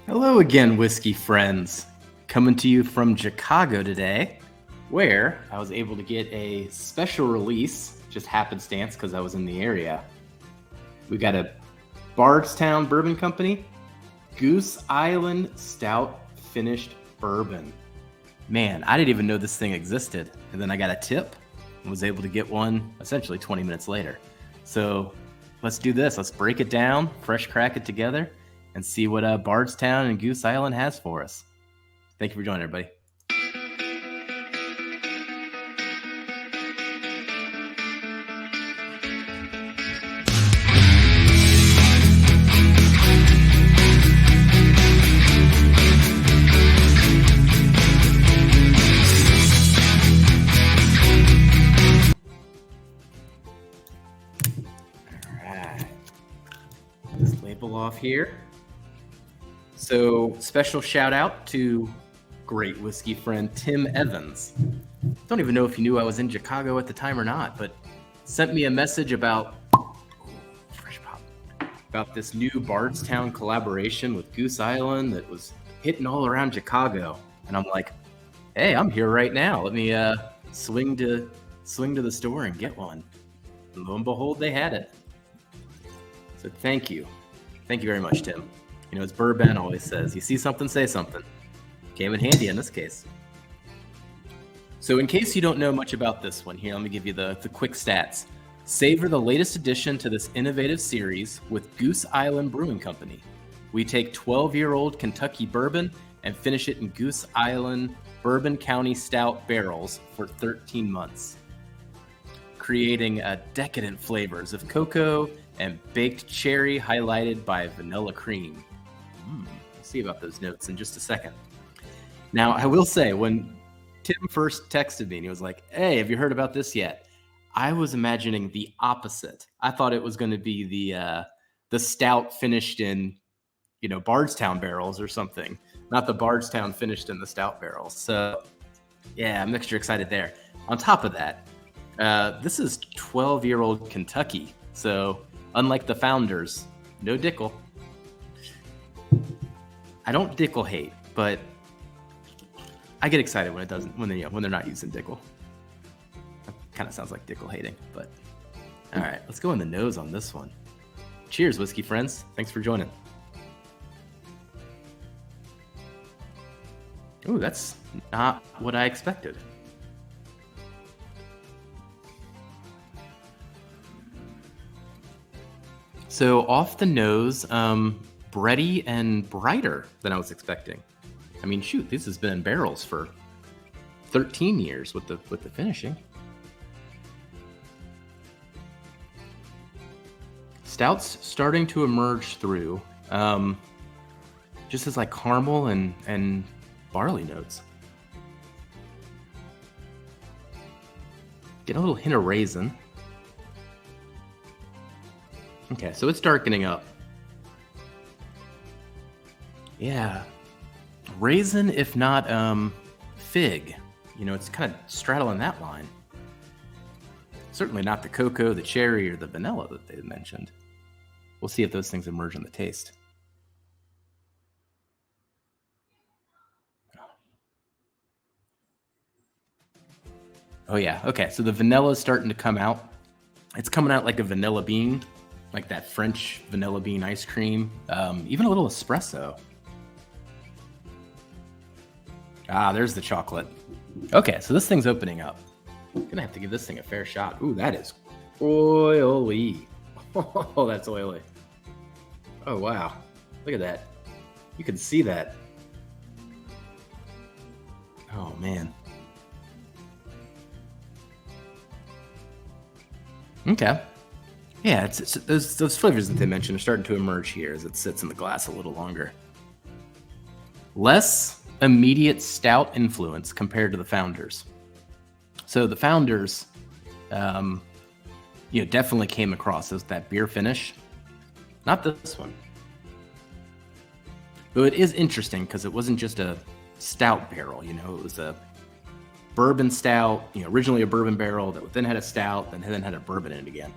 Hello again, whiskey friends. Coming to you from Chicago today, where I was able to get a special release, just happenstance because I was in the area. We got a Bardstown Bourbon Company, Goose Island Stout Finished Bourbon. Man, I didn't even know this thing existed. And then I got a tip and was able to get one essentially 20 minutes later. So let's do this. Let's break it down, fresh crack it together, and see what Bardstown and Goose Island has for us. Thank you for joining, everybody. All right. This label off here. So, special shout out to great whiskey friend Tim Evans. Don't even know if he knew I was in Chicago at the time or not, but sent me a message about fresh pop, about this new Bardstown collaboration with Goose Island that was hitting all around Chicago. And I'm like, hey, I'm here right now. Let me swing to the store and get one. And lo and behold, they had it. So thank you very much, Tim. You know, as Bourbon always says, you see something, say something. Came in handy in this case. So in case you don't know much about this one, here, let me give you the quick stats. Savor the latest addition to this innovative series with Goose Island Brewing Company. We take 12-year-old Kentucky bourbon and finish it in Goose Island Bourbon County Stout barrels for 13 months, creating decadent flavors of cocoa and baked cherry highlighted by vanilla cream. We'll see about those notes in just a second. Now, I will say, when Tim first texted me and he was like, hey, have you heard about this yet? I was imagining the opposite. I thought it was going to be the stout finished in, Bardstown barrels or something, not the Bardstown finished in the stout barrels. So, yeah, I'm extra excited there. On top of that, this is 12-year-old Kentucky. So, unlike the founders, no Dickel. I don't Dickel hate, but I get excited when it doesn't, when they're not using Dickel. That kind of sounds like Dickel hating, but all right, let's go in the nose on this one. Cheers, whiskey friends. Thanks for joining. Ooh, that's not what I expected. So off the nose, bready and brighter than I was expecting. I mean, shoot, this has been in barrels for 13 years with the finishing. Stout's starting to emerge through, just as like caramel and barley notes. Get a little hint of raisin. Okay, so it's darkening up. Yeah, raisin, if not fig. It's kind of straddling that line. Certainly not the cocoa, the cherry, or the vanilla that they mentioned. We'll see if those things emerge in the taste. Oh yeah, okay, so the vanilla is starting to come out. It's coming out like a vanilla bean, like that French vanilla bean ice cream, even a little espresso. Ah, there's the chocolate. Okay, so this thing's opening up. I'm gonna have to give this thing a fair shot. Ooh, that is oily. Oh, that's oily. Oh, wow. Look at that. You can see that. Oh, man. Okay. Yeah, it's those flavors that they mentioned are starting to emerge here as it sits in the glass a little longer. Less immediate stout influence compared to the founders. So the founders, definitely came across as that beer finish. Not this one. Though it is interesting because it wasn't just a stout barrel, it was a bourbon stout, originally a bourbon barrel that then had a stout, then had a bourbon in it again.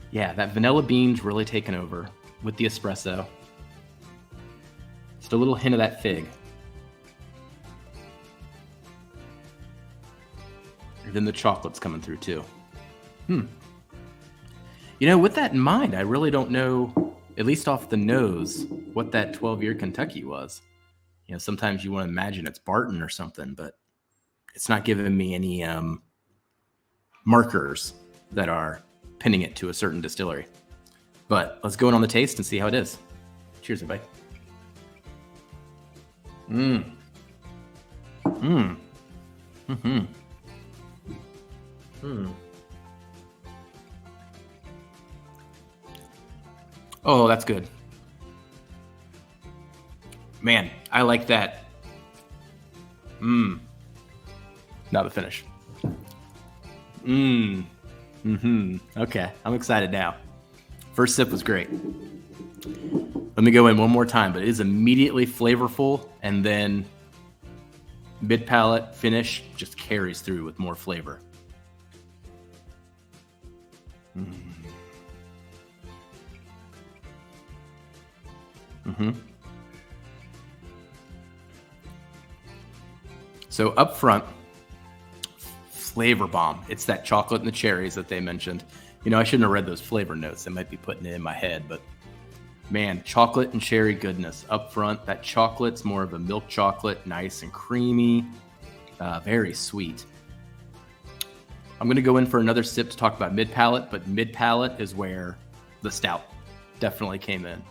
Yeah, that vanilla bean's really taken over. with the espresso. Just a little hint of that fig. And then the chocolate's coming through too. You know, with that in mind, I really don't know, at least off the nose, what that 12-year Kentucky was. You know, sometimes you want to imagine it's Barton or something, but it's not giving me any markers that are pinning it to a certain distillery. But let's go in on the taste and see how it is. Cheers, everybody. Oh, that's good. Man, I like that. Now the finish. Okay, I'm excited now. First sip was great. Let me go in one more time, but it is immediately flavorful, and then mid-palate finish just carries through with more flavor. So up front, flavor bomb. It's that chocolate and the cherries that they mentioned. You know, I shouldn't have read those flavor notes. I might be putting it in my head, but man, chocolate and cherry goodness up front. That chocolate's more of a milk chocolate, nice and creamy, very sweet. I'm going to go in for another sip to talk about mid-palate, but mid-palate is where the stout definitely came in.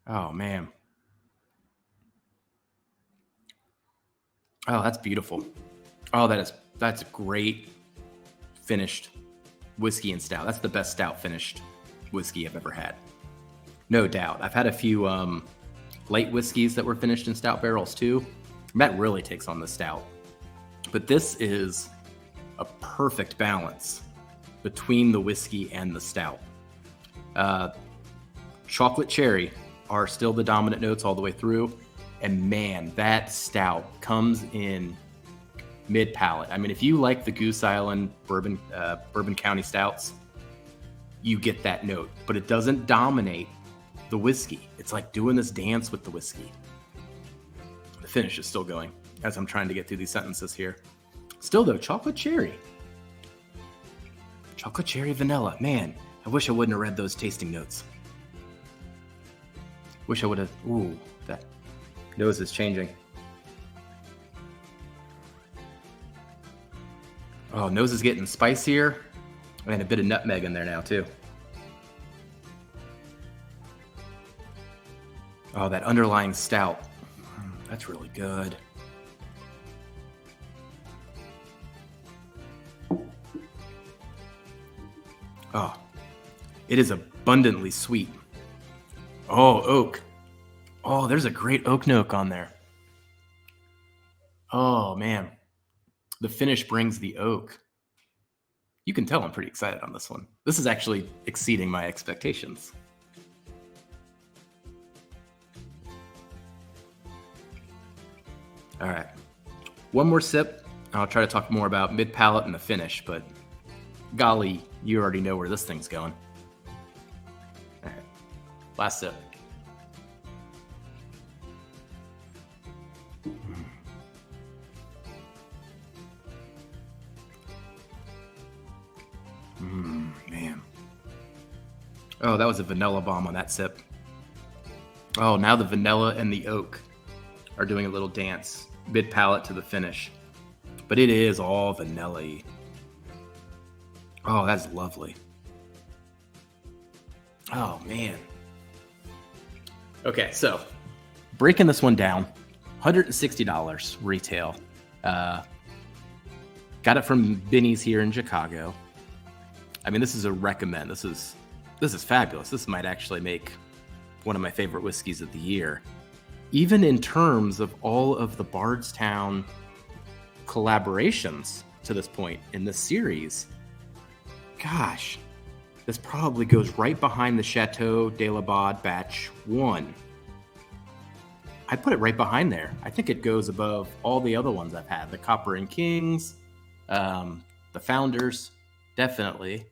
Oh, man. Oh, that's beautiful. Oh, that's great finished whiskey and stout. That's the best stout finished whiskey I've ever had. No doubt. I've had a few light whiskeys that were finished in stout barrels too. That really takes on the stout. But this is a perfect balance between the whiskey and the stout. Chocolate cherry are still the dominant notes all the way through. And man, that stout comes in mid-palate. I mean, if you like the Goose Island Bourbon County stouts, you get that note. But it doesn't dominate the whiskey. It's like doing this dance with the whiskey. The finish is still going as I'm trying to get through these sentences here. Still though, chocolate cherry. Chocolate cherry vanilla. Man, I wish I wouldn't have read those tasting notes. Wish I would have. Ooh, that nose is changing. Oh, nose is getting spicier. And a bit of nutmeg in there now too. Oh, that underlying stout. That's really good. Oh, it is abundantly sweet. Oh, oak. Oh, there's a great oak note on there. Oh, man. The finish brings the oak. You can tell I'm pretty excited on this one. This is actually exceeding my expectations. All right. One more sip. I'll try to talk more about mid-palate and the finish, but golly, you already know where this thing's going. All right. Last sip. Man. Oh, that was a vanilla bomb on that sip. Oh, now the vanilla and the oak are doing a little dance, mid-palate to the finish. But it is all vanilla-y. Oh, that's lovely. Oh, man. Okay, so breaking this one down, $160 retail. Got it from Benny's here in Chicago. I mean, this is a recommend. This is fabulous. This might actually make one of my favorite whiskeys of the year. Even in terms of all of the Bardstown collaborations to this point in this series, gosh, this probably goes right behind the Chateau de la Baude Batch 1. I put it right behind there. I think it goes above all the other ones I've had. The Copper and Kings, the Founders, definitely.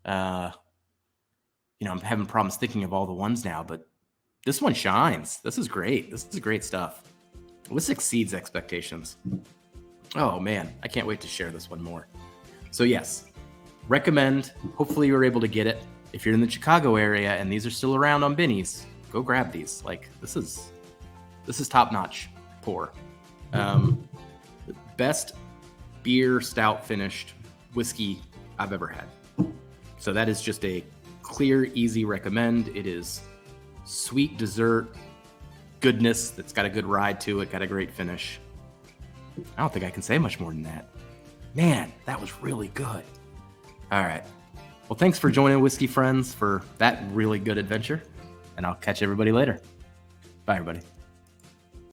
I'm having problems thinking of all the ones now, but this one shines. This is great. This is great stuff. This exceeds expectations. Oh man, I can't wait to share this one more. So yes, recommend. Hopefully you were able to get it. If you're in the Chicago area and these are still around on Binny's, go grab these. Like this is top-notch pour. The best beer stout finished whiskey I've ever had. So that is just a clear, easy recommend. It is sweet dessert goodness that's got a good ride to it, got a great finish. I don't think I can say much more than that. Man, that was really good. All right. Well, thanks for joining Whiskey Friends for that really good adventure, and I'll catch everybody later. Bye, everybody.